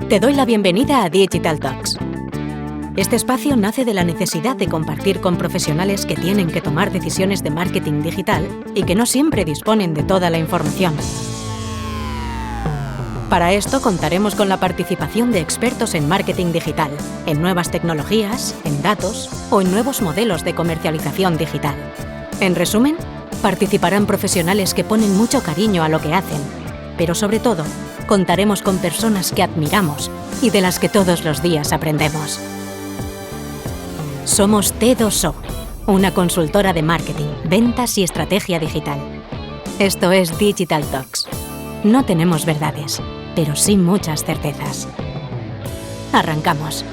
Te doy la bienvenida a Digital Talks. Este espacio nace de la necesidad de compartir con profesionales que tienen que tomar decisiones de marketing digital y que no siempre disponen de toda la información. Para esto contaremos con la participación de expertos en marketing digital, en nuevas tecnologías, en datos o en nuevos modelos de comercialización digital. En resumen, participarán profesionales que ponen mucho cariño a lo que hacen, pero sobre todo, contaremos con personas que admiramos y de las que todos los días aprendemos. Somos T2O, una consultora de marketing, ventas y estrategia digital. Esto es Digital Talks. No tenemos verdades, pero sí muchas certezas. Arrancamos.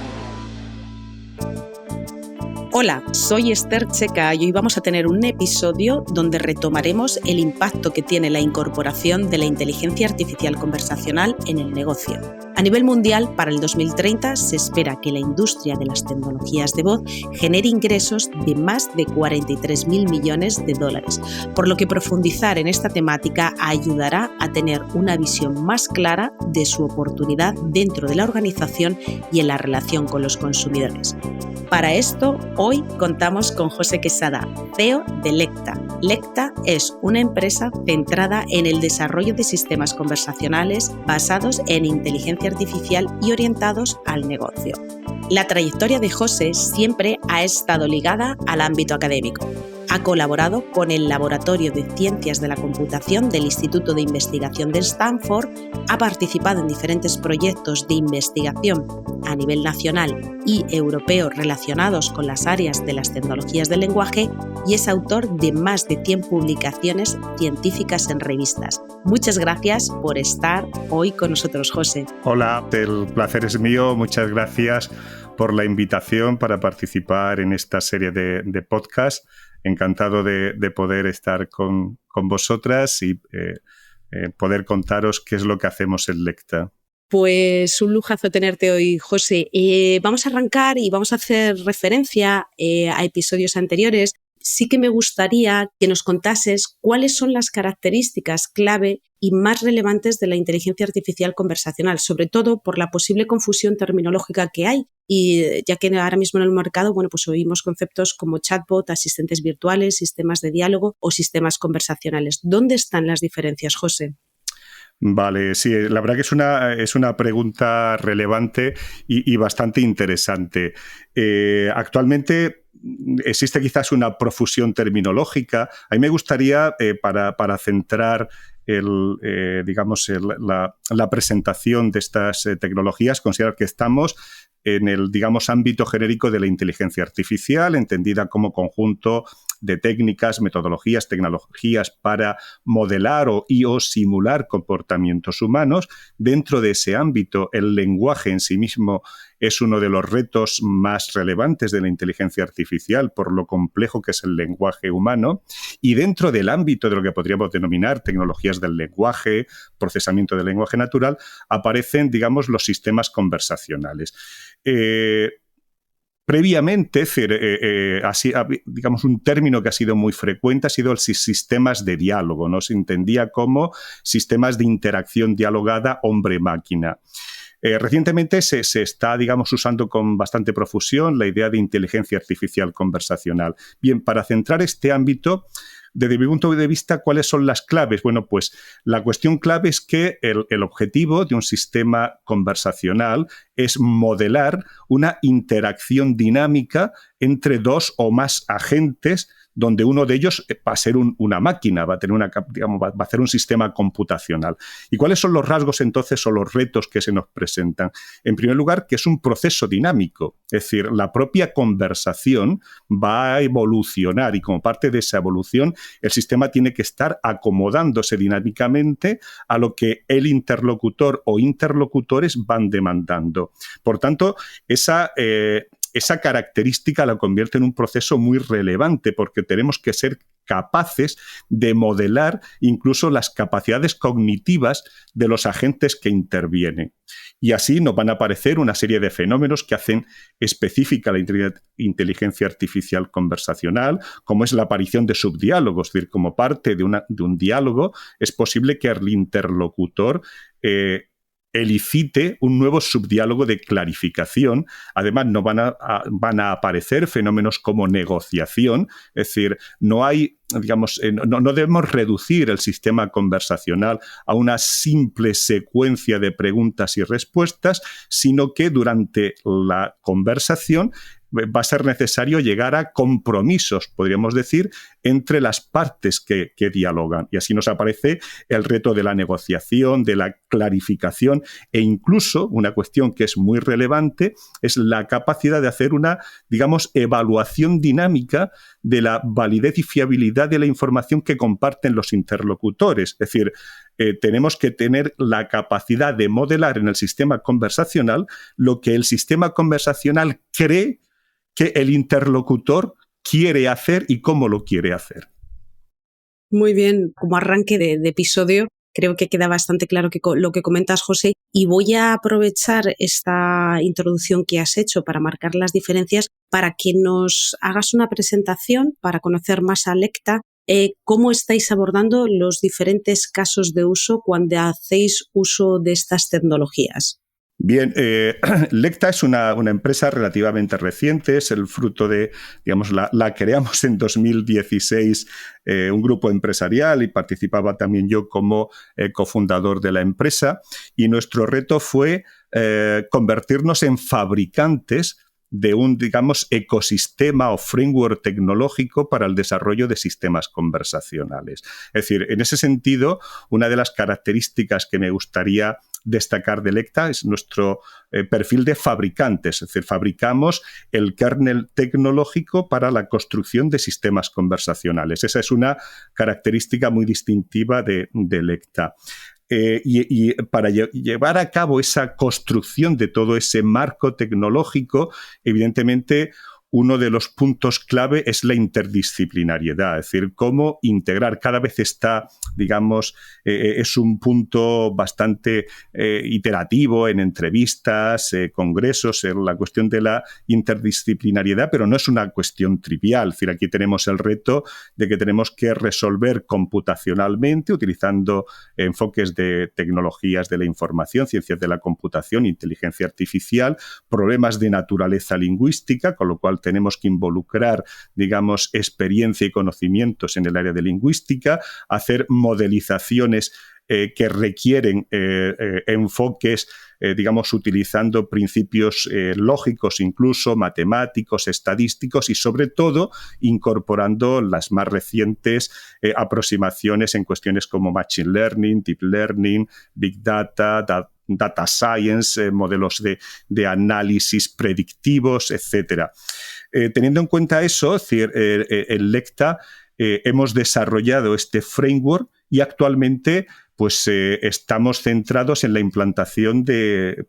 Hola, soy Esther Checa y hoy vamos a tener un episodio donde retomaremos el impacto que tiene la incorporación de la inteligencia artificial conversacional en el negocio. A nivel mundial, para el 2030 se espera que la industria de las tecnologías de voz genere ingresos de más de 43.000 millones de dólares, por lo que profundizar en esta temática ayudará a tener una visión más clara de su oportunidad dentro de la organización y en la relación con los consumidores. Para esto, hoy contamos con José Quesada, CEO de Lecta. Lecta es una empresa centrada en el desarrollo de sistemas conversacionales basados en inteligencia artificial y orientados al negocio. La trayectoria de José siempre ha estado ligada al ámbito académico. Ha colaborado con el Laboratorio de Ciencias de la Computación del Instituto de Investigación de Stanford, ha participado en diferentes proyectos de investigación a nivel nacional y europeo relacionados con las áreas de las tecnologías del lenguaje y es autor de más de 100 publicaciones científicas en revistas. Muchas gracias por estar hoy con nosotros, José. Hola, el placer es mío. Muchas gracias por la invitación para participar en esta serie de podcast. Encantado de poder estar con vosotras y poder contaros qué es lo que hacemos en Lecta. Pues un lujazo tenerte hoy, José. Vamos a arrancar y vamos a hacer referencia a episodios anteriores. Sí que me gustaría que nos contases cuáles son las características clave y más relevantes de la inteligencia artificial conversacional, sobre todo por la posible confusión terminológica que hay. Y ya que ahora mismo en el mercado, pues oímos conceptos como chatbot, asistentes virtuales, sistemas de diálogo o sistemas conversacionales. ¿Dónde están las diferencias, José? Vale, sí, la verdad que es una pregunta relevante y bastante interesante. Actualmente existe quizás una profusión terminológica. A mí me gustaría, para centrar la presentación de estas tecnologías, considerar que estamos en el, ámbito genérico de la inteligencia artificial, entendida como conjunto de técnicas, metodologías, tecnologías para modelar o simular comportamientos humanos. Dentro de ese ámbito, el lenguaje en sí mismo es uno de los retos más relevantes de la inteligencia artificial por lo complejo que es el lenguaje humano. Y dentro del ámbito de lo que podríamos denominar tecnologías del lenguaje, procesamiento del lenguaje natural, aparecen, los sistemas conversacionales. Previamente, un término que ha sido muy frecuente ha sido el sistemas de diálogo, ¿no? Se entendía como sistemas de interacción dialogada hombre-máquina. Recientemente se está, usando con bastante profusión la idea de inteligencia artificial conversacional. Bien, para centrar este ámbito, desde mi punto de vista, ¿cuáles son las claves? Bueno, pues la cuestión clave es que el objetivo de un sistema conversacional es modelar una interacción dinámica entre dos o más agentes, donde uno de ellos va a ser una máquina, va a hacer un sistema computacional. ¿Y cuáles son los rasgos entonces o los retos que se nos presentan? En primer lugar, que es un proceso dinámico, es decir, la propia conversación va a evolucionar y como parte de esa evolución el sistema tiene que estar acomodándose dinámicamente a lo que el interlocutor o interlocutores van demandando. Por tanto, esa característica la convierte en un proceso muy relevante porque tenemos que ser capaces de modelar incluso las capacidades cognitivas de los agentes que intervienen. Y así nos van a aparecer una serie de fenómenos que hacen específica la inteligencia artificial conversacional, como es la aparición de subdiálogos, es decir, como parte de un diálogo es posible que el interlocutor elicite un nuevo subdiálogo de clarificación. Además, no van a aparecer fenómenos como negociación, es decir, no hay, digamos, no debemos reducir el sistema conversacional a una simple secuencia de preguntas y respuestas, sino que durante la conversación va a ser necesario llegar a compromisos, podríamos decir, entre las partes que dialogan. Y así nos aparece el reto de la negociación, de la clarificación e incluso una cuestión que es muy relevante es la capacidad de hacer una, digamos, evaluación dinámica de la validez y fiabilidad de la información que comparten los interlocutores. Es decir, tenemos que tener la capacidad de modelar en el sistema conversacional lo que el sistema conversacional cree que el interlocutor quiere hacer y cómo lo quiere hacer. Muy bien, como arranque de episodio, creo que queda bastante claro lo que comentas, José, y voy a aprovechar esta introducción que has hecho para marcar las diferencias para que nos hagas una presentación para conocer más a Lecta. ¿Cómo estáis abordando los diferentes casos de uso cuando hacéis uso de estas tecnologías? Bien, Lecta es una empresa relativamente reciente, es el fruto de, digamos, la creamos en 2016, un grupo empresarial, y participaba también yo como cofundador de la empresa, y nuestro reto fue convertirnos en fabricantes de un, digamos, ecosistema o framework tecnológico para el desarrollo de sistemas conversacionales. Es decir, en ese sentido, una de las características que me gustaría destacar de Lecta es nuestro perfil de fabricantes, es decir, fabricamos el kernel tecnológico para la construcción de sistemas conversacionales. Esa es una característica muy distintiva de Lecta. Y para llevar a cabo esa construcción de todo ese marco tecnológico, evidentemente, uno de los puntos clave es la interdisciplinariedad, es decir, cómo integrar. Cada vez está, digamos, es un punto bastante iterativo en entrevistas, congresos, la cuestión de la interdisciplinariedad, pero no es una cuestión trivial. Es decir, aquí tenemos el reto de que tenemos que resolver computacionalmente, utilizando enfoques de tecnologías de la información, ciencias de la computación, inteligencia artificial, problemas de naturaleza lingüística, con lo cual tenemos que involucrar, digamos, experiencia y conocimientos en el área de lingüística, hacer modelizaciones que requieren enfoques, digamos, utilizando principios lógicos, incluso matemáticos, estadísticos, y sobre todo incorporando las más recientes aproximaciones en cuestiones como Machine Learning, Deep Learning, Big Data, Data Science, modelos de análisis predictivos, etcétera. Teniendo en cuenta eso, es decir, en Lecta hemos desarrollado este framework y actualmente pues estamos centrados en la implantación de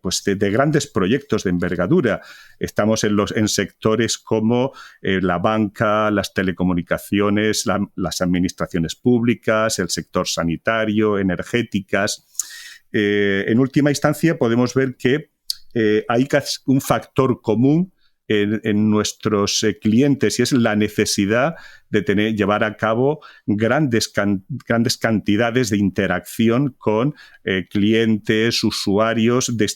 grandes proyectos de envergadura. Estamos en sectores como la banca, las telecomunicaciones, las administraciones públicas, el sector sanitario, energéticas. En última instancia, podemos ver que hay un factor común en nuestros clientes, y es la necesidad de llevar a cabo grandes cantidades de interacción con clientes, usuarios de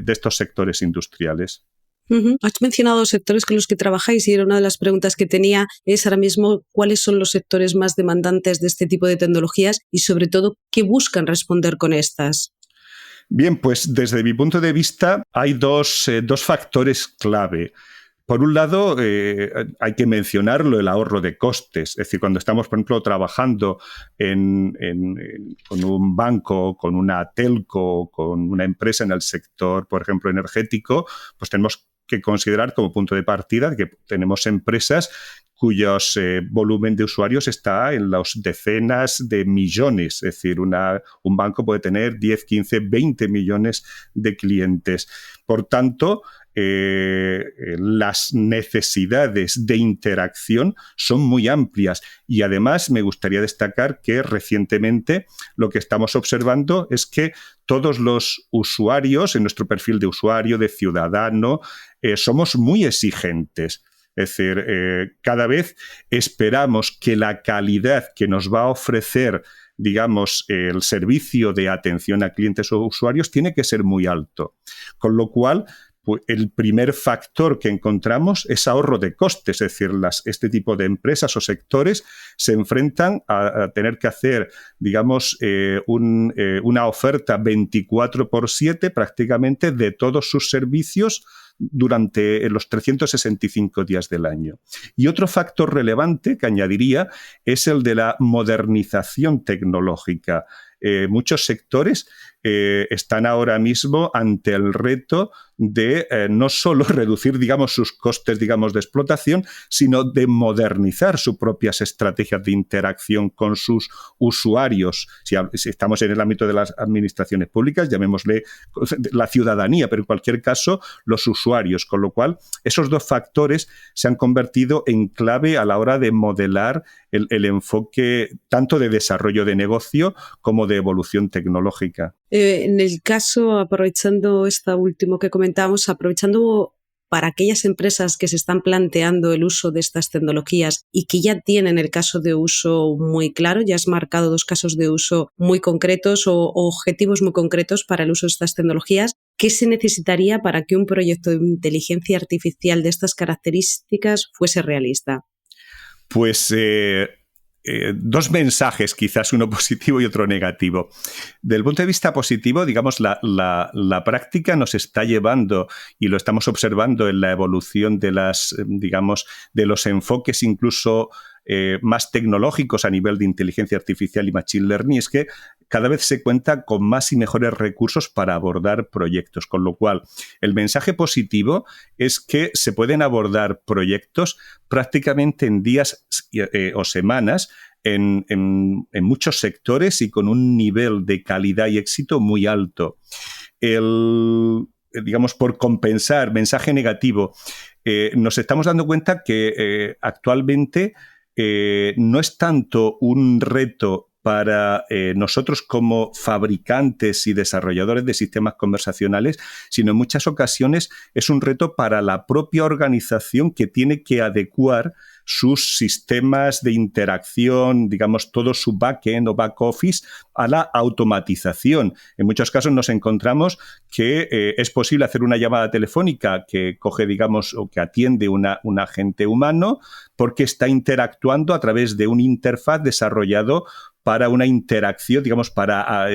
estos sectores industriales. Uh-huh. Has mencionado sectores con los que trabajáis, y era una de las preguntas que tenía es ahora mismo cuáles son los sectores más demandantes de este tipo de tecnologías y sobre todo qué buscan responder con estas. Bien, pues desde mi punto de vista hay dos factores clave. Por un lado, hay que mencionarlo, el ahorro de costes. Es decir, cuando estamos, por ejemplo, trabajando con un banco, con una telco, con una empresa en el sector, por ejemplo, energético, pues tenemos que considerar como punto de partida que tenemos empresas cuyos volumen de usuarios está en las decenas de millones. Es decir, un banco puede tener 10, 15, 20 millones de clientes. Por tanto, las necesidades de interacción son muy amplias, y además me gustaría destacar que recientemente lo que estamos observando es que todos los usuarios, en nuestro perfil de usuario, de ciudadano, somos muy exigentes. Es decir, cada vez esperamos que la calidad que nos va a ofrecer digamos, el servicio de atención a clientes o usuarios tiene que ser muy alto. Con lo cual, pues el primer factor que encontramos es ahorro de costes, es decir, este tipo de empresas o sectores se enfrentan a tener que hacer, digamos, una oferta 24/7 prácticamente de todos sus servicios durante los 365 días del año. Y otro factor relevante que añadiría es el de la modernización tecnológica. Muchos sectores están ahora mismo ante el reto de no solo reducir, digamos, sus costes, digamos, de explotación, sino de modernizar sus propias estrategias de interacción con sus usuarios. Si estamos en el ámbito de las administraciones públicas, llamémosle la ciudadanía, pero en cualquier caso, los usuarios. Con lo cual, esos dos factores se han convertido en clave a la hora de modelar el enfoque tanto de desarrollo de negocio como de evolución tecnológica. En el caso, aprovechando esto último que comentamos, aprovechando para aquellas empresas que se están planteando el uso de estas tecnologías y que ya tienen el caso de uso muy claro, ya has marcado 2 casos de uso muy concretos o objetivos muy concretos para el uso de estas tecnologías, ¿qué se necesitaría para que un proyecto de inteligencia artificial de estas características fuese realista? Pues 2 mensajes, quizás uno positivo y otro negativo. Del punto de vista positivo, digamos, la práctica nos está llevando, y lo estamos observando en la evolución de de los enfoques incluso más tecnológicos a nivel de inteligencia artificial y machine learning, es que cada vez se cuenta con más y mejores recursos para abordar proyectos, con lo cual el mensaje positivo es que se pueden abordar proyectos prácticamente en días o semanas en muchos sectores y con un nivel de calidad y éxito muy alto. Digamos, por compensar, mensaje negativo, nos estamos dando cuenta que actualmente no es tanto un reto para nosotros como fabricantes y desarrolladores de sistemas conversacionales, sino en muchas ocasiones es un reto para la propia organización que tiene que adecuar sus sistemas de interacción, digamos, todo su back-end o back-office a la automatización. En muchos casos nos encontramos que es posible hacer una llamada telefónica que coge, digamos, o que atiende un agente humano porque está interactuando a través de una interfaz desarrollado para una interacción, digamos, para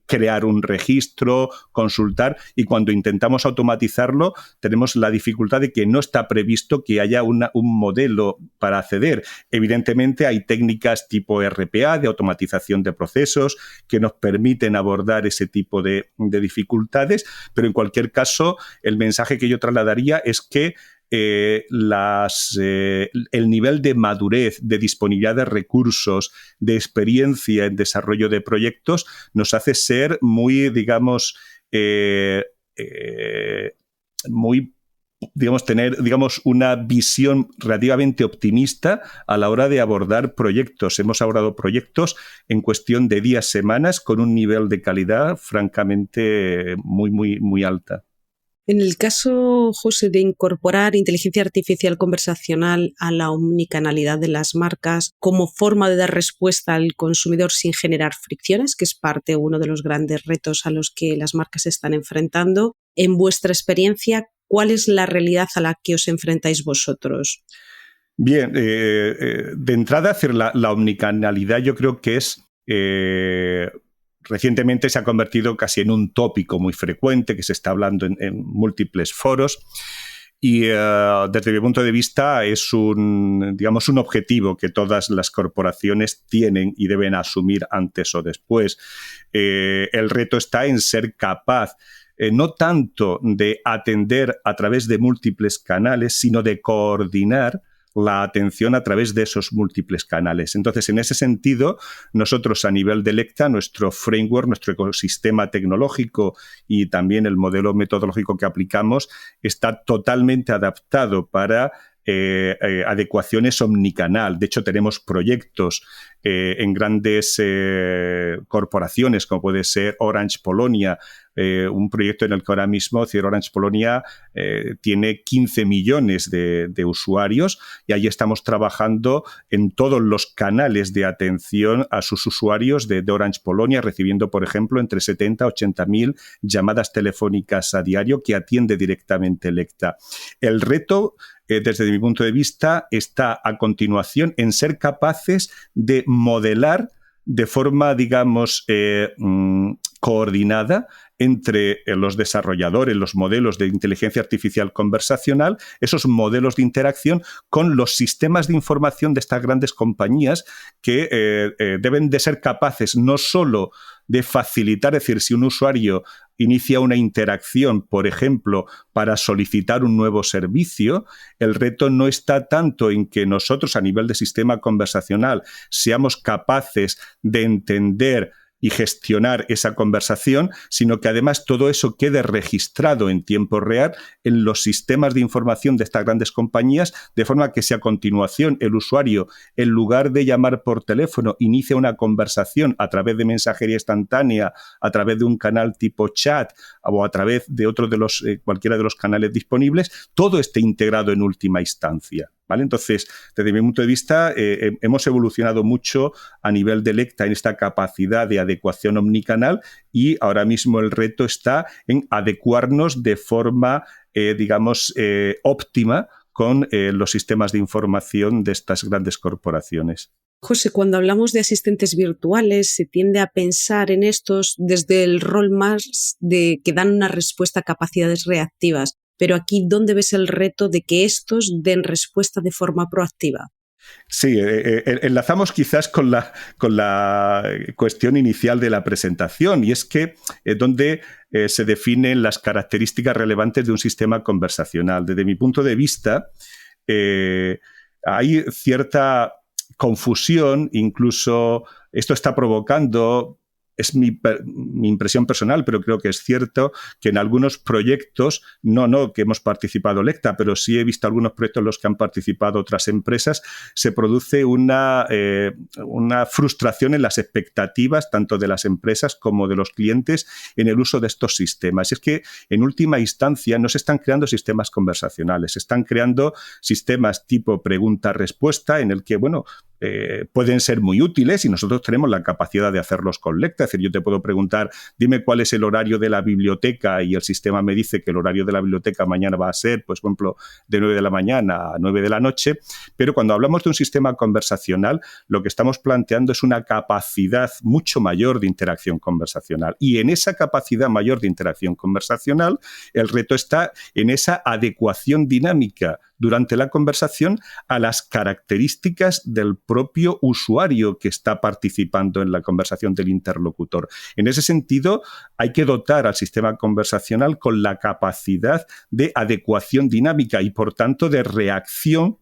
crear un registro, consultar, y cuando intentamos automatizarlo tenemos la dificultad de que no está previsto que haya un modelo para acceder. Evidentemente hay técnicas tipo RPA, de automatización de procesos, que nos permiten abordar ese tipo de dificultades, pero en cualquier caso el mensaje que yo trasladaría es que el nivel de madurez, de disponibilidad de recursos, de experiencia en desarrollo de proyectos nos hace ser muy, digamos, tener, digamos, una visión relativamente optimista a la hora de abordar proyectos. Hemos abordado proyectos en cuestión de días, semanas, con un nivel de calidad francamente muy, muy, muy alta. En el caso, José, de incorporar inteligencia artificial conversacional a la omnicanalidad de las marcas como forma de dar respuesta al consumidor sin generar fricciones, que es uno de los grandes retos a los que las marcas se están enfrentando, en vuestra experiencia, ¿cuál es la realidad a la que os enfrentáis vosotros? Bien, de entrada, hacer la omnicanalidad yo creo que es... Recientemente se ha convertido casi en un tópico muy frecuente que se está hablando en múltiples foros y desde mi punto de vista es un objetivo que todas las corporaciones tienen y deben asumir antes o después. El reto está en ser capaz no tanto de atender a través de múltiples canales, sino de coordinar la atención a través de esos múltiples canales. Entonces, en ese sentido, nosotros a nivel de Lecta, nuestro framework, nuestro ecosistema tecnológico y también el modelo metodológico que aplicamos está totalmente adaptado para adecuaciones omnicanal. De hecho, tenemos proyectos en grandes corporaciones, como puede ser Orange Polonia un proyecto en el que ahora mismo Orange Polonia tiene 15 millones de usuarios, y ahí estamos trabajando en todos los canales de atención a sus usuarios de Orange Polonia, recibiendo, por ejemplo, entre 70 y 80.000 llamadas telefónicas a diario que atiende directamente Lecta. El reto, desde mi punto de vista, está a continuación en ser capaces de modelar de forma, digamos, coordinada entre los desarrolladores, los modelos de inteligencia artificial conversacional, esos modelos de interacción con los sistemas de información de estas grandes compañías que deben de ser capaces no solo de facilitar, es decir, si un usuario inicia una interacción, por ejemplo, para solicitar un nuevo servicio, el reto no está tanto en que nosotros a nivel de sistema conversacional seamos capaces de entender y gestionar esa conversación, sino que además todo eso quede registrado en tiempo real en los sistemas de información de estas grandes compañías, de forma que si a continuación el usuario, en lugar de llamar por teléfono, inicia una conversación a través de mensajería instantánea, a través de un canal tipo chat o a través de otro de los cualquiera de los canales disponibles, todo esté integrado en última instancia. ¿Vale? Entonces, desde mi punto de vista, hemos evolucionado mucho a nivel de Lecta en esta capacidad de adecuación omnicanal, y ahora mismo el reto está en adecuarnos de forma, óptima con los sistemas de información de estas grandes corporaciones. José, cuando hablamos de asistentes virtuales, se tiende a pensar en estos desde el rol más de que dan una respuesta a capacidades reactivas. Pero aquí, ¿dónde ves el reto de que estos den respuesta de forma proactiva? Sí, enlazamos quizás con la cuestión inicial de la presentación, y es que donde se definen las características relevantes de un sistema conversacional. Desde mi punto de vista, hay cierta confusión, incluso esto está provocando... Es mi impresión personal, pero creo que es cierto que en algunos proyectos, no que hemos participado Lecta, pero sí he visto algunos proyectos en los que han participado otras empresas, se produce una frustración en las expectativas tanto de las empresas como de los clientes en el uso de estos sistemas. Y es que, en última instancia, no se están creando sistemas conversacionales, se están creando sistemas tipo pregunta-respuesta, en el que, pueden ser muy útiles y nosotros tenemos la capacidad de hacerlos con Lecta. Es decir, yo te puedo preguntar, dime cuál es el horario de la biblioteca, y el sistema me dice que el horario de la biblioteca mañana va a ser, pues, por ejemplo, de 9 de la mañana a 9 de la noche. Pero cuando hablamos de un sistema conversacional, lo que estamos planteando es una capacidad mucho mayor de interacción conversacional. Y en esa capacidad mayor de interacción conversacional, el reto está en esa adecuación dinámica durante la conversación a las características del propio usuario que está participando en la conversación del interlocutor. En ese sentido, hay que dotar al sistema conversacional con la capacidad de adecuación dinámica y, por tanto, de reacción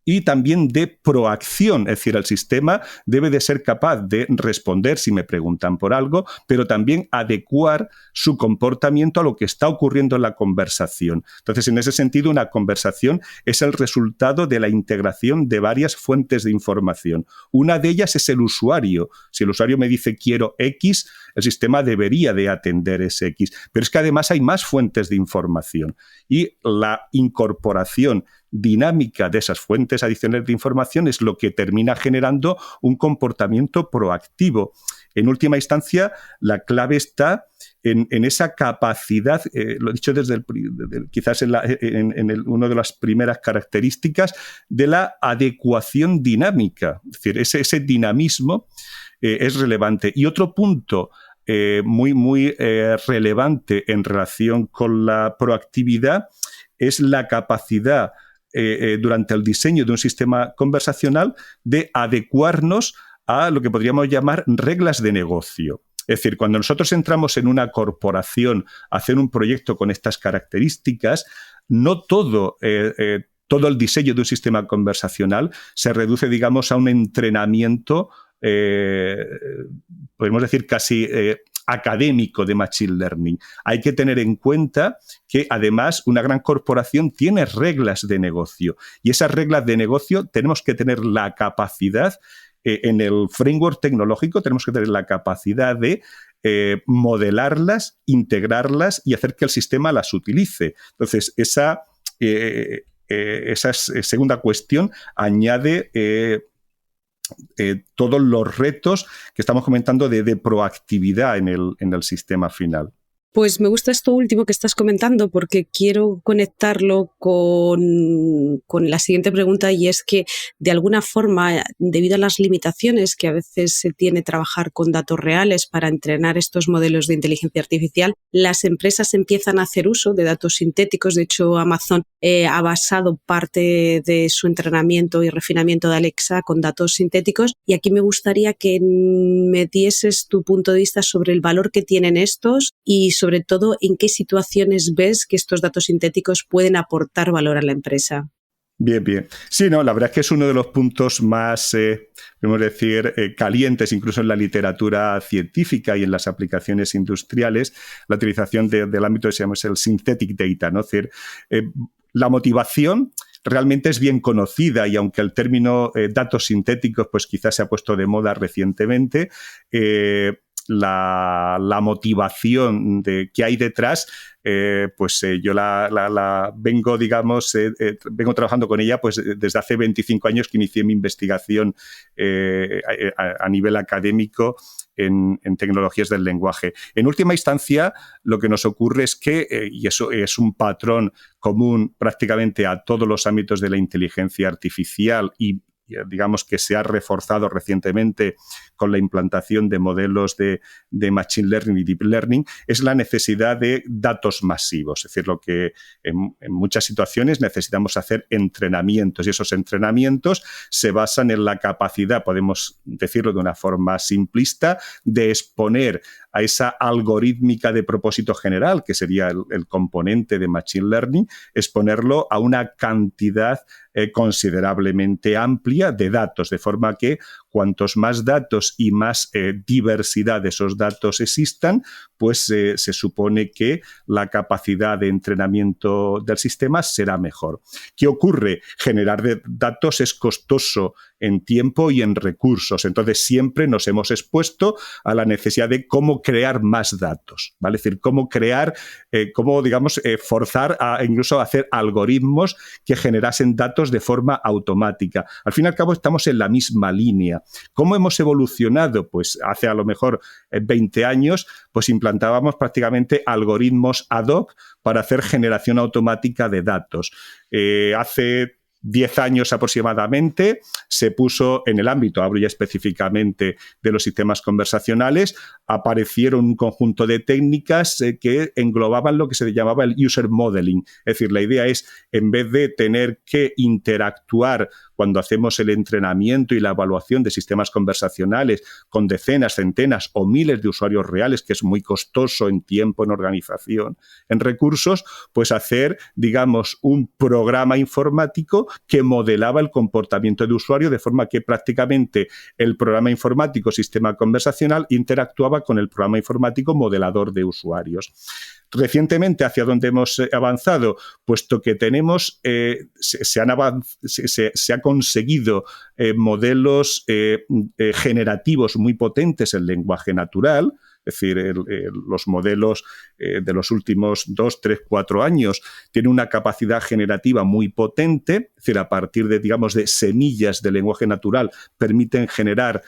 y también de proacción. Es decir, el sistema debe de ser capaz de responder si me preguntan por algo, pero también adecuar su comportamiento a lo que está ocurriendo en la conversación. Entonces, en ese sentido, una conversación es el resultado de la integración de varias fuentes de información. Una de ellas es el usuario. Si el usuario me dice quiero X, el sistema debería de atender ese X. Pero es que además hay más fuentes de información, y la incorporación dinámica de esas fuentes adicionales de información es lo que termina generando un comportamiento proactivo. En última instancia, la clave está en esa capacidad, lo he dicho quizás en una de las primeras características, de la adecuación dinámica. Es decir, ese dinamismo es relevante. Y otro punto muy relevante en relación con la proactividad es la capacidad durante el diseño de un sistema conversacional de adecuarnos a lo que podríamos llamar reglas de negocio. Es decir, cuando nosotros entramos en una corporación a hacer un proyecto con estas características, no todo el diseño de un sistema conversacional se reduce, digamos, a un entrenamiento, podemos decir casi académico de Machine Learning. Hay que tener en cuenta que además una gran corporación tiene reglas de negocio, y esas reglas de negocio tenemos que tener la capacidad en el framework tecnológico tenemos que tener la capacidad de modelarlas, integrarlas y hacer que el sistema las utilice. Entonces, esa segunda cuestión añade todos los retos que estamos comentando de proactividad en el sistema final. Pues me gusta esto último que estás comentando porque quiero conectarlo con la siguiente pregunta, y es que de alguna forma, debido a las limitaciones que a veces se tiene trabajar con datos reales para entrenar estos modelos de inteligencia artificial, las empresas empiezan a hacer uso de datos sintéticos. De hecho, Amazon ha basado parte de su entrenamiento y refinamiento de Alexa con datos sintéticos, y aquí me gustaría que me dieses tu punto de vista sobre el valor que tienen estos y sobre todo en qué situaciones ves que estos datos sintéticos pueden aportar valor a la empresa. Bien, bien. Sí, no, la verdad es que es uno de los puntos más, podemos decir, calientes, incluso en la literatura científica y en las aplicaciones industriales, la utilización del ámbito que se llama el synthetic data, ¿no? Es decir, la motivación realmente es bien conocida, y aunque el término datos sintéticos pues quizás se ha puesto de moda recientemente, la motivación que hay detrás, yo la vengo, digamos, vengo trabajando con ella pues desde hace 25 años que inicié mi investigación a nivel académico en tecnologías del lenguaje. En última instancia, lo que nos ocurre es que, y eso es un patrón común prácticamente a todos los ámbitos de la inteligencia artificial, y digamos que se ha reforzado recientemente con la implantación de modelos de Machine Learning y Deep Learning, es la necesidad de datos masivos. Es decir, lo que en muchas situaciones necesitamos hacer entrenamientos, y esos entrenamientos se basan en la capacidad, podemos decirlo de una forma simplista, de exponer a esa algorítmica de propósito general, que sería el componente de Machine Learning, exponerlo a una cantidad considerablemente amplia de datos, de forma que cuantos más datos y más diversidad de esos datos existan, pues se supone que la capacidad de entrenamiento del sistema será mejor. ¿Qué ocurre? Generar datos es costoso en tiempo y en recursos. Entonces, siempre nos hemos expuesto a la necesidad de cómo crear más datos, ¿vale? Es decir, cómo crear, forzar a incluso hacer algoritmos que generasen datos de forma automática. Al fin y al cabo, estamos en la misma línea. ¿Cómo hemos evolucionado? Pues hace a lo mejor 20 años, pues implantábamos prácticamente algoritmos ad hoc para hacer generación automática de datos. Hace 10 años aproximadamente se puso en el ámbito, hablo ya específicamente de los sistemas conversacionales, aparecieron un conjunto de técnicas que englobaban lo que se llamaba el user modeling. Es decir, la idea es, en vez de tener que interactuar cuando hacemos el entrenamiento y la evaluación de sistemas conversacionales con decenas, centenas o miles de usuarios reales, que es muy costoso en tiempo, en organización, en recursos, pues hacer, digamos, un programa informático que modelaba el comportamiento de usuario, de forma que prácticamente el programa informático sistema conversacional interactuaba con el programa informático modelador de usuarios. Recientemente, ¿hacia dónde hemos avanzado? Puesto que tenemos, se ha conseguido modelos generativos muy potentes en lenguaje natural. Es decir, los modelos de los últimos 2, 3, 4 años tienen una capacidad generativa muy potente. Es decir, a partir de, digamos, de semillas de lenguaje natural, permiten generar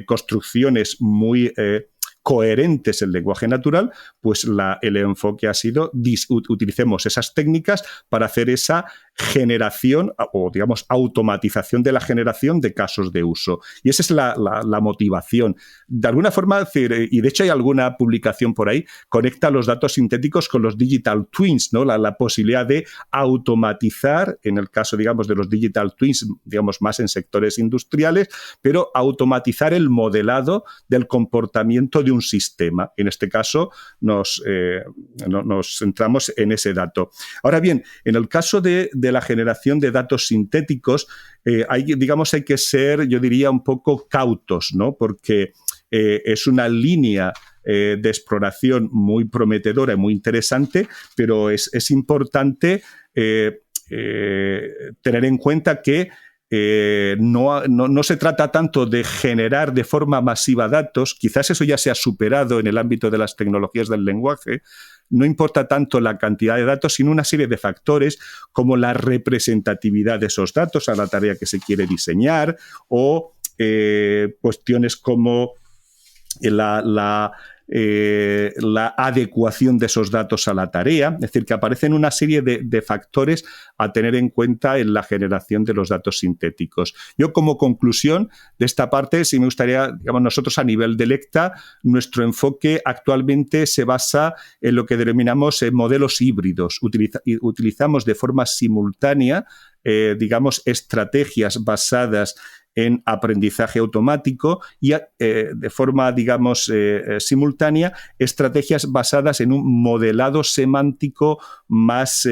construcciones muy coherentes en lenguaje natural. Pues el enfoque ha sido utilicemos esas técnicas para hacer esa generación o, digamos, automatización de la generación de casos de uso. Y esa es la motivación. De alguna forma, y de hecho hay alguna publicación por ahí, conecta los datos sintéticos con los digital twins, ¿no? La posibilidad de automatizar, en el caso, digamos, de los digital twins, digamos, más en sectores industriales, pero automatizar el modelado del comportamiento de un sistema. En este caso nos centramos en ese dato. Ahora bien, en el caso de la generación de datos sintéticos, hay que ser, yo diría, un poco cautos, ¿no? Porque es una línea de exploración muy prometedora y muy interesante, pero es importante tener en cuenta que no se trata tanto de generar de forma masiva datos, quizás eso ya se ha superado en el ámbito de las tecnologías del lenguaje. No importa tanto la cantidad de datos, sino una serie de factores como la representatividad de esos datos a la tarea que se quiere diseñar, o cuestiones como la adecuación de esos datos a la tarea. Es decir, que aparecen una serie de factores a tener en cuenta en la generación de los datos sintéticos. Yo, como conclusión de esta parte, sí me gustaría, digamos, nosotros a nivel de Lecta, nuestro enfoque actualmente se basa en lo que denominamos modelos híbridos. Utilizamos de forma simultánea, digamos, estrategias basadas en aprendizaje automático y de forma, digamos, simultánea, estrategias basadas en un modelado semántico más,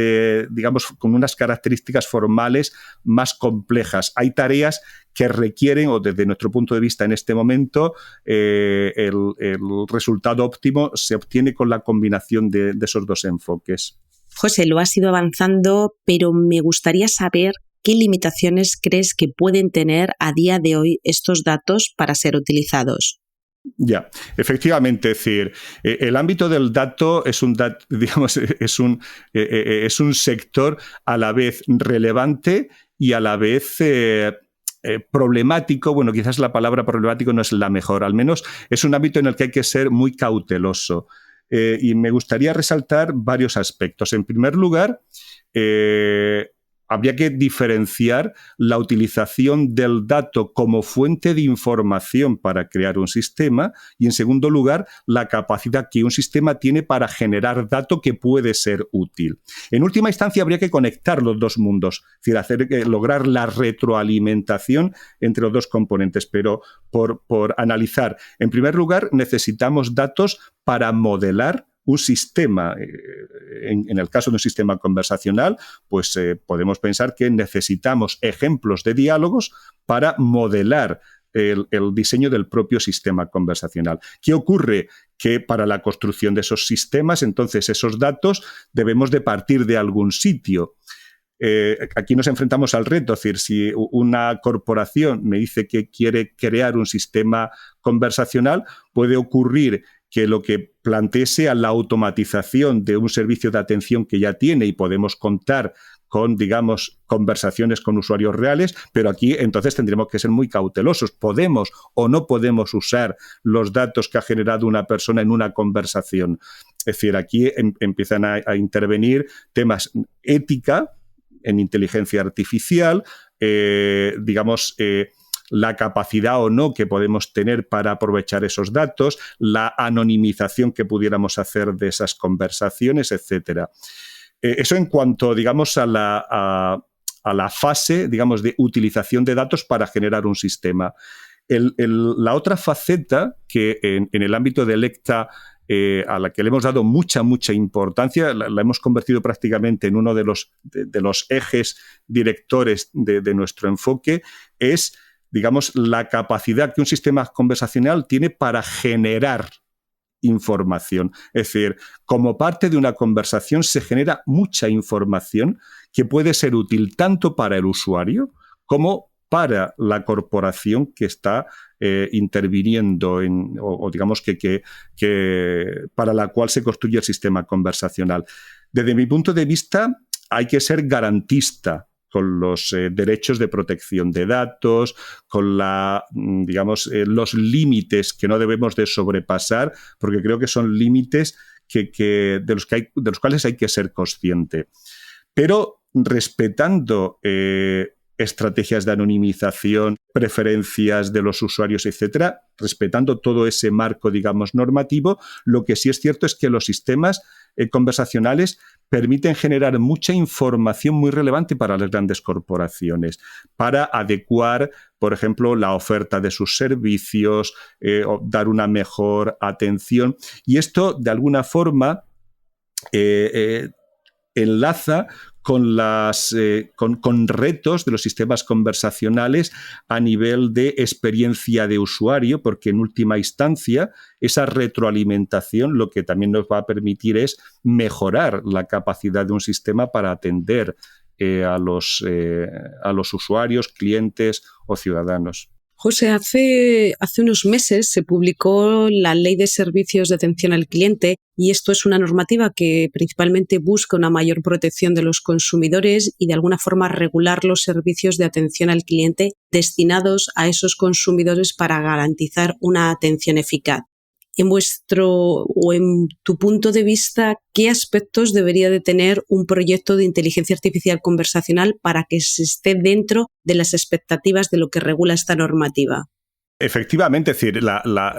digamos, con unas características formales más complejas. Hay tareas que requieren, o desde nuestro punto de vista en este momento, el resultado óptimo se obtiene con la combinación de esos dos enfoques. José, lo has ido avanzando, pero me gustaría saber ¿qué limitaciones crees que pueden tener a día de hoy estos datos para ser utilizados? Ya, efectivamente, es decir, el ámbito del dato es un sector a la vez relevante y a la vez problemático. Bueno, quizás la palabra problemático no es la mejor, al menos es un ámbito en el que hay que ser muy cauteloso. Y me gustaría resaltar varios aspectos. En primer lugar, habría que diferenciar la utilización del dato como fuente de información para crear un sistema y, en segundo lugar, la capacidad que un sistema tiene para generar dato que puede ser útil. En última instancia, habría que conectar los dos mundos, es decir, lograr la retroalimentación entre los dos componentes, pero por analizar. En primer lugar, necesitamos datos para modelar un sistema. En el caso de un sistema conversacional, pues podemos pensar que necesitamos ejemplos de diálogos para modelar el diseño del propio sistema conversacional. ¿Qué ocurre? Que para la construcción de esos sistemas, entonces esos datos debemos de partir de algún sitio. Aquí nos enfrentamos al reto, es decir, si una corporación me dice que quiere crear un sistema conversacional, puede ocurrir que lo que plantee sea la automatización de un servicio de atención que ya tiene y podemos contar con, digamos, conversaciones con usuarios reales, pero aquí entonces tendremos que ser muy cautelosos. ¿Podemos o no podemos usar los datos que ha generado una persona en una conversación? Es decir, aquí empiezan a intervenir temas ética en inteligencia artificial, la capacidad o no que podemos tener para aprovechar esos datos, la anonimización que pudiéramos hacer de esas conversaciones, etcétera. Eso en cuanto, digamos, a la fase, digamos, de utilización de datos para generar un sistema. La otra faceta que en el ámbito de Lecta a la que le hemos dado mucha importancia, la hemos convertido prácticamente en uno de los ejes directores de nuestro enfoque, es, digamos, la capacidad que un sistema conversacional tiene para generar información. Es decir, como parte de una conversación se genera mucha información que puede ser útil tanto para el usuario como para la corporación que está interviniendo o digamos que para la cual se construye el sistema conversacional. Desde mi punto de vista, hay que ser garantista con los derechos de protección de datos, con los límites que no debemos de sobrepasar, porque creo que son límites de los cuales hay que ser consciente. Pero respetando estrategias de anonimización, preferencias de los usuarios, etcétera, respetando todo ese marco, digamos, normativo, lo que sí es cierto es que los sistemas conversacionales permiten generar mucha información muy relevante para las grandes corporaciones, para adecuar, por ejemplo, la oferta de sus servicios, o dar una mejor atención. Y esto, de alguna forma, enlaza con retos de los sistemas conversacionales a nivel de experiencia de usuario, porque en última instancia esa retroalimentación lo que también nos va a permitir es mejorar la capacidad de un sistema para atender a los usuarios, clientes o ciudadanos. José, hace unos meses se publicó la Ley de Servicios de Atención al Cliente y esto es una normativa que principalmente busca una mayor protección de los consumidores y de alguna forma regular los servicios de atención al cliente destinados a esos consumidores para garantizar una atención eficaz. En tu punto de vista, ¿qué aspectos debería de tener un proyecto de inteligencia artificial conversacional para que se esté dentro de las expectativas de lo que regula esta normativa? Efectivamente, es decir,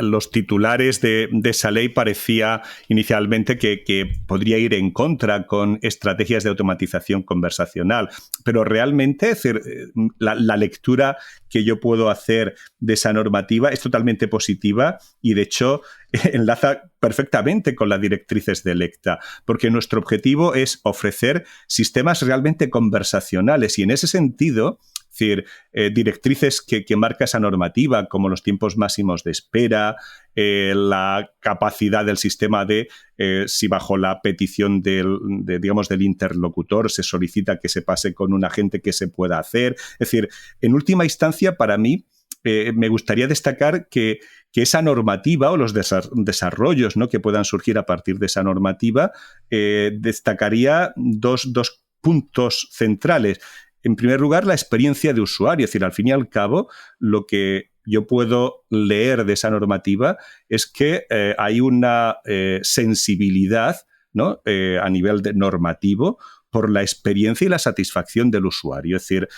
los titulares de esa ley parecía inicialmente que podría ir en contra con estrategias de automatización conversacional, pero realmente, es decir, la lectura que yo puedo hacer de esa normativa es totalmente positiva y, de hecho, enlaza perfectamente con las directrices de Lecta, porque nuestro objetivo es ofrecer sistemas realmente conversacionales y, en ese sentido, es decir, directrices que marca esa normativa, como los tiempos máximos de espera, la capacidad del sistema de, si bajo la petición del interlocutor se solicita que se pase con un agente, que se pueda hacer. Es decir, en última instancia, para mí, me gustaría destacar que esa normativa o los desarrollos, ¿no?, que puedan surgir a partir de esa normativa, destacaría dos puntos centrales. En primer lugar, la experiencia de usuario. Es decir, al fin y al cabo, lo que yo puedo leer de esa normativa es que hay una sensibilidad, ¿no?, a nivel normativo por la experiencia y la satisfacción del usuario. Es decir,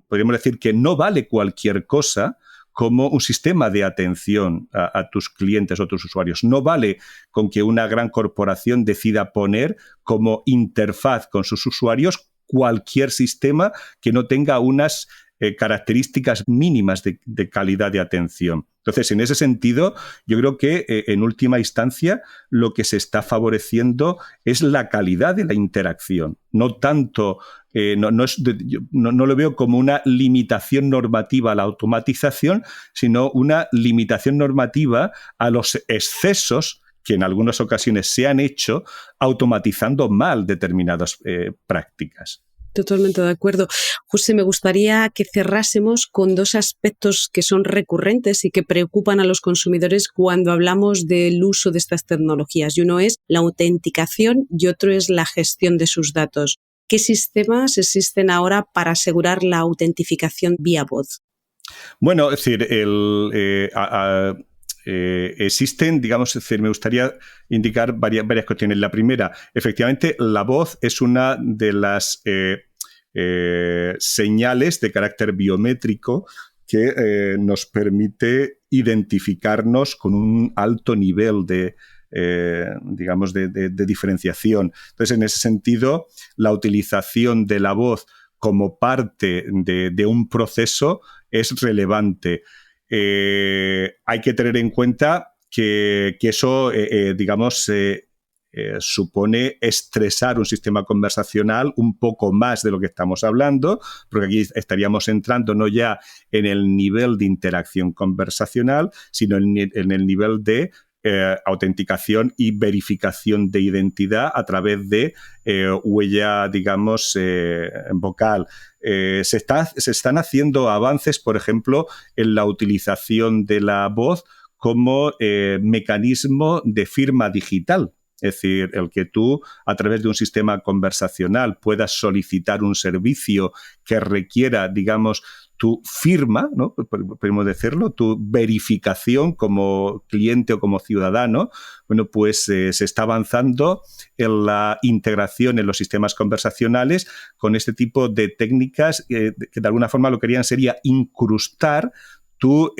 podríamos decir que no vale cualquier cosa como un sistema de atención a tus clientes o tus usuarios. No vale con que una gran corporación decida poner como interfaz con sus usuarios cualquier sistema que no tenga unas características mínimas de calidad de atención. Entonces, en ese sentido, yo creo que en última instancia lo que se está favoreciendo es la calidad de la interacción. No tanto, no lo veo como una limitación normativa a la automatización, sino una limitación normativa a los excesos que en algunas ocasiones se han hecho automatizando mal determinadas prácticas. Totalmente de acuerdo. José, me gustaría que cerrásemos con dos aspectos que son recurrentes y que preocupan a los consumidores cuando hablamos del uso de estas tecnologías. Y uno es la autenticación y otro es la gestión de sus datos. ¿Qué sistemas existen ahora para asegurar la autentificación vía voz? Bueno, es decir, existen, digamos, es decir, me gustaría indicar varias cuestiones. La primera, efectivamente, la voz es una de las señales de carácter biométrico que nos permite identificarnos con un alto nivel de diferenciación. Entonces, en ese sentido, la utilización de la voz como parte de un proceso es relevante. Hay que tener en cuenta que eso, supone estresar un sistema conversacional un poco más de lo que estamos hablando, porque aquí estaríamos entrando no ya en el nivel de interacción conversacional, sino en el nivel de autenticación y verificación de identidad a través de huella, vocal. Se están haciendo avances, por ejemplo, en la utilización de la voz como mecanismo de firma digital. Es decir, el que tú, a través de un sistema conversacional, puedas solicitar un servicio que requiera, tu firma, ¿no?, podemos decirlo, tu verificación como cliente o como ciudadano, bueno, pues se está avanzando en la integración en los sistemas conversacionales con este tipo de técnicas que de alguna forma lo que harían sería incrustar tu,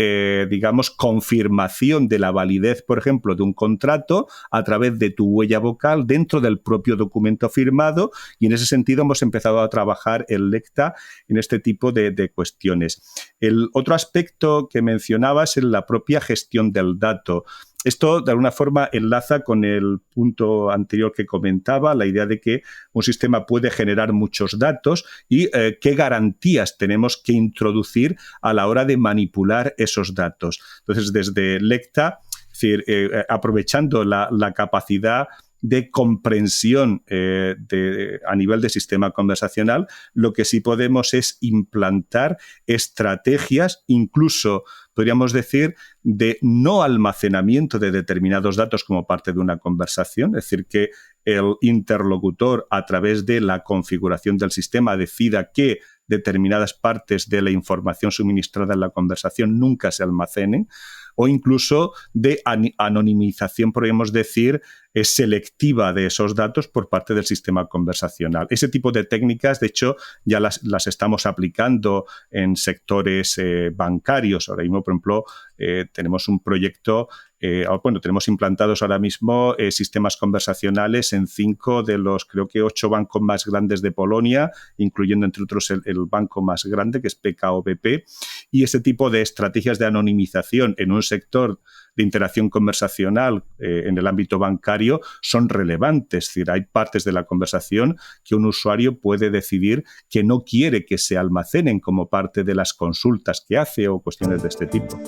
confirmación de la validez, por ejemplo, de un contrato a través de tu huella vocal dentro del propio documento firmado, y en ese sentido hemos empezado a trabajar en Lecta en este tipo de cuestiones. El otro aspecto que mencionabas es la propia gestión del dato. Esto, de alguna forma, enlaza con el punto anterior que comentaba, la idea de que un sistema puede generar muchos datos y qué garantías tenemos que introducir a la hora de manipular esos datos. Entonces, desde Lecta, es decir, aprovechando la capacidad de comprensión a nivel de sistema conversacional. Lo que sí podemos es implantar estrategias, incluso podríamos decir, de no almacenamiento de determinados datos como parte de una conversación, es decir, que el interlocutor, a través de la configuración del sistema, decida que determinadas partes de la información suministrada en la conversación nunca se almacenen, o incluso de anonimización, podríamos decir, selectiva de esos datos por parte del sistema conversacional. Ese tipo de técnicas, de hecho, ya las estamos aplicando en sectores bancarios. Ahora mismo, por ejemplo, tenemos un proyecto, tenemos implantados ahora mismo sistemas conversacionales en 5 de los, creo que 8 bancos más grandes de Polonia, incluyendo, entre otros, el banco más grande, que es PKO BP, y ese tipo de estrategias de anonimización en un sector de interacción conversacional en el ámbito bancario son relevantes. Es decir, hay partes de la conversación que un usuario puede decidir que no quiere que se almacenen como parte de las consultas que hace o cuestiones de este tipo.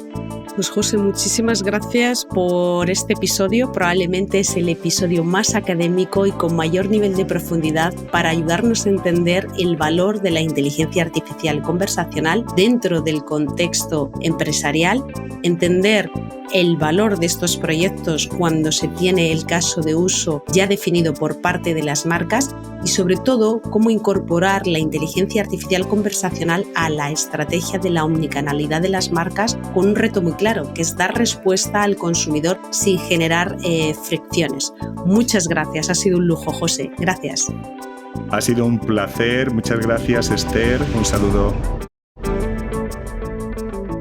Pues José, muchísimas gracias por este episodio. Probablemente es el episodio más académico y con mayor nivel de profundidad para ayudarnos a entender el valor de la inteligencia artificial conversacional dentro del contexto empresarial, entender el valor de estos proyectos cuando se tiene el caso de uso ya definido por parte de las marcas y, sobre todo, cómo incorporar la inteligencia artificial conversacional a la estrategia de la omnicanalidad de las marcas con un reto muy claro, que es dar respuesta al consumidor sin generar fricciones. Muchas gracias, ha sido un lujo, José. Gracias. Ha sido un placer. Muchas gracias, Esther. Un saludo.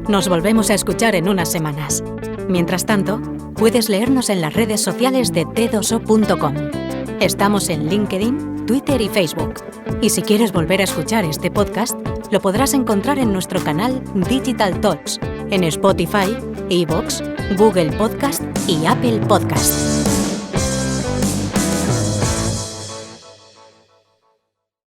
Nos volvemos a escuchar en unas semanas. Mientras tanto, puedes leernos en las redes sociales de t2o.com. Estamos en LinkedIn, Twitter y Facebook. Y si quieres volver a escuchar este podcast, lo podrás encontrar en nuestro canal Digital Talks, en Spotify, iVoox, Google Podcast y Apple Podcast.